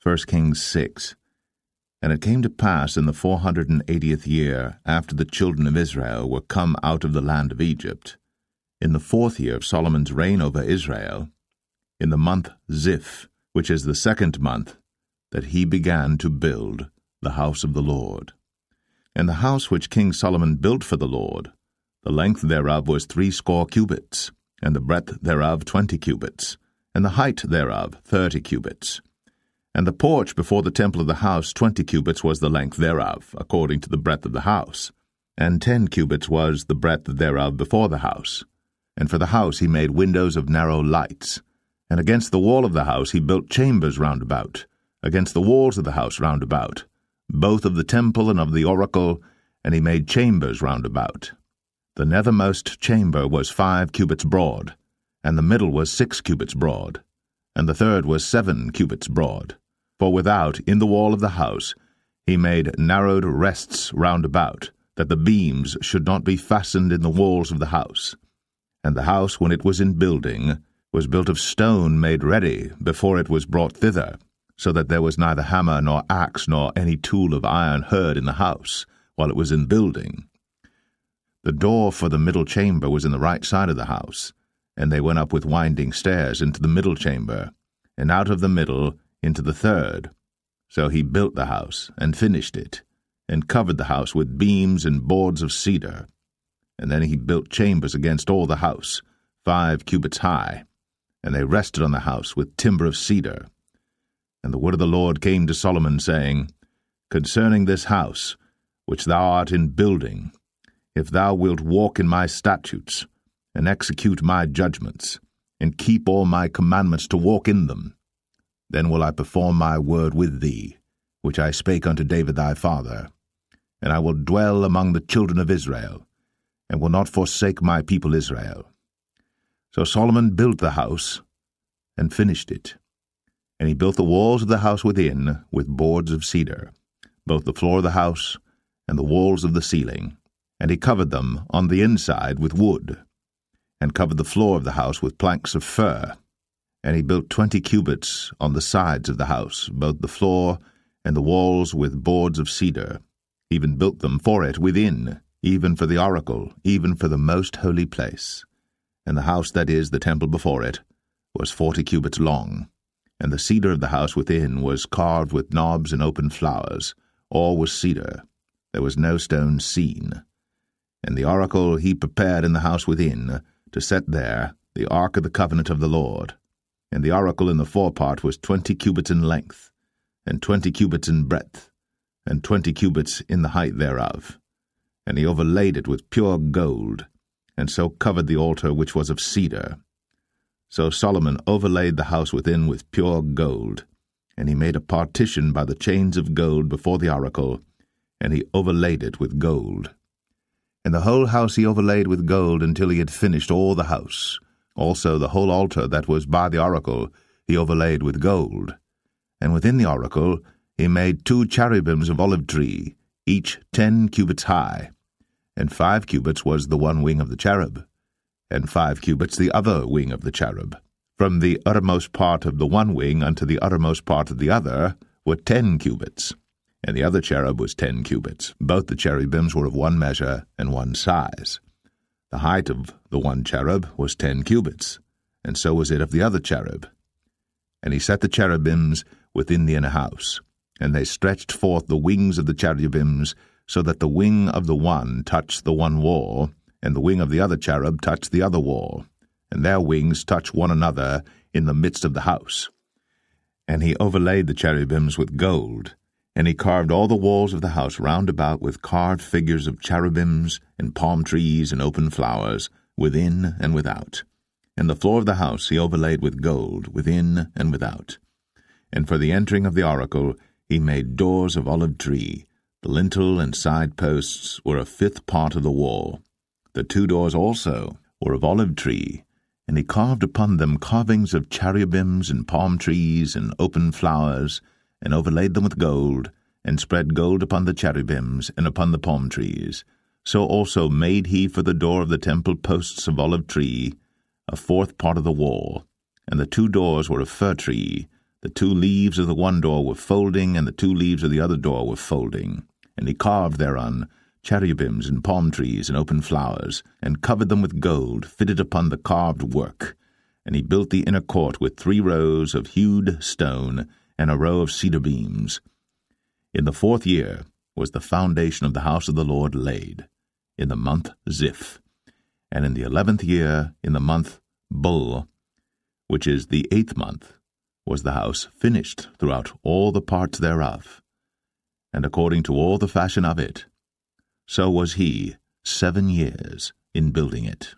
1 Kings 6. And it came to pass in the 480th year, after the children of Israel were come out of the land of Egypt, in the 4th year of Solomon's reign over Israel, in the month Ziph, which is the 2nd month, that he began to build the house of the Lord. And the house which King Solomon built for the Lord, the length thereof was 80 cubits, and the breadth thereof 20 cubits, and the height thereof 30 cubits. And the porch before the temple of the house 20 cubits was the length thereof, according to the breadth of the house, and 10 cubits was the breadth thereof before the house. And for the house he made windows of narrow lights. And against the wall of the house he built chambers round about, against the walls of the house round about, both of the temple and of the oracle, and he made chambers round about. The nethermost chamber was 5 cubits broad, and the middle was 6 cubits broad, and the third was 7 cubits broad. For without, in the wall of the house, he made narrowed rests round about, that the beams should not be fastened in the walls of the house. And the house, when it was in building, was built of stone made ready before it was brought thither, so that there was neither hammer nor axe nor any tool of iron heard in the house, while it was in building. The door for the middle chamber was in the right side of the house, and they went up with winding stairs into the middle chamber, and out of the middle into the third. So he built the house, and finished it, and covered the house with beams and boards of cedar. And then he built chambers against all the house, 5 cubits high, and they rested on the house with timber of cedar. And the word of the Lord came to Solomon, saying, Concerning this house, which thou art in building, if thou wilt walk in my statutes, and execute my judgments, and keep all my commandments to walk in them, then will I perform my word with thee, which I spake unto David thy father, and I will dwell among the children of Israel, and will not forsake my people Israel. So Solomon built the house, and finished it. And he built the walls of the house within with boards of cedar, both the floor of the house and the walls of the ceiling, and he covered them on the inside with wood, and covered the floor of the house with planks of fir. And he built 20 cubits on the sides of the house, both the floor and the walls with boards of cedar, even built them for it within, even for the oracle, even for the most holy place. And the house, that is, the temple before it, was 40 cubits long, and the cedar of the house within was carved with knobs and open flowers. All was cedar. There was no stone seen. And the oracle he prepared in the house within, to set there the ark of the covenant of the Lord. And the oracle in the forepart was 20 cubits in length, and 20 cubits in breadth, and 20 cubits in the height thereof. And he overlaid it with pure gold, and so covered the altar which was of cedar. So Solomon overlaid the house within with pure gold, and he made a partition by the chains of gold before the oracle, and he overlaid it with gold. And the whole house he overlaid with gold until he had finished all the house. Also the whole altar that was by the oracle he overlaid with gold. And within the oracle he made 2 cherubims of olive tree, each 10 cubits high, and 5 cubits was the one wing of the cherub, and 5 cubits the other wing of the cherub. From the uttermost part of the one wing unto the uttermost part of the other were 10 cubits, and the other cherub was 10 cubits. Both the cherubims were of one measure and one size. The height of the one cherub was 10 cubits, and so was it of the other cherub. And he set the cherubims within the inner house, and they stretched forth the wings of the cherubims, so that the wing of the one touched the one wall, and the wing of the other cherub touched the other wall, and their wings touched one another in the midst of the house. And he overlaid the cherubims with gold, and he carved all the walls of the house round about with carved figures of cherubims, and palm trees, and open flowers, within and without. And the floor of the house he overlaid with gold, within and without. And for the entering of the oracle he made doors of olive tree. The lintel and side posts were a 5th part of the wall. The 2 doors also were of olive tree, and he carved upon them carvings of cherubims and palm trees and open flowers, and overlaid them with gold, and spread gold upon the cherubims and upon the palm trees. So also made he for the door of the temple posts of olive tree, a 4th part of the wall, and the 2 doors were of fir tree. The 2 leaves of the one door were folding, and the 2 leaves of the other door were folding. And he carved thereon cherubims and palm trees and open flowers, and covered them with gold, fitted upon the carved work. And he built the inner court with 3 rows of hewed stone, and a row of cedar beams. In the 4th year was the foundation of the house of the Lord laid, in the month Ziph. And in the 11th year, in the month Bul, which is the 8th month, was the house finished throughout all the parts thereof. And according to all the fashion of it, so was he 7 years in building it.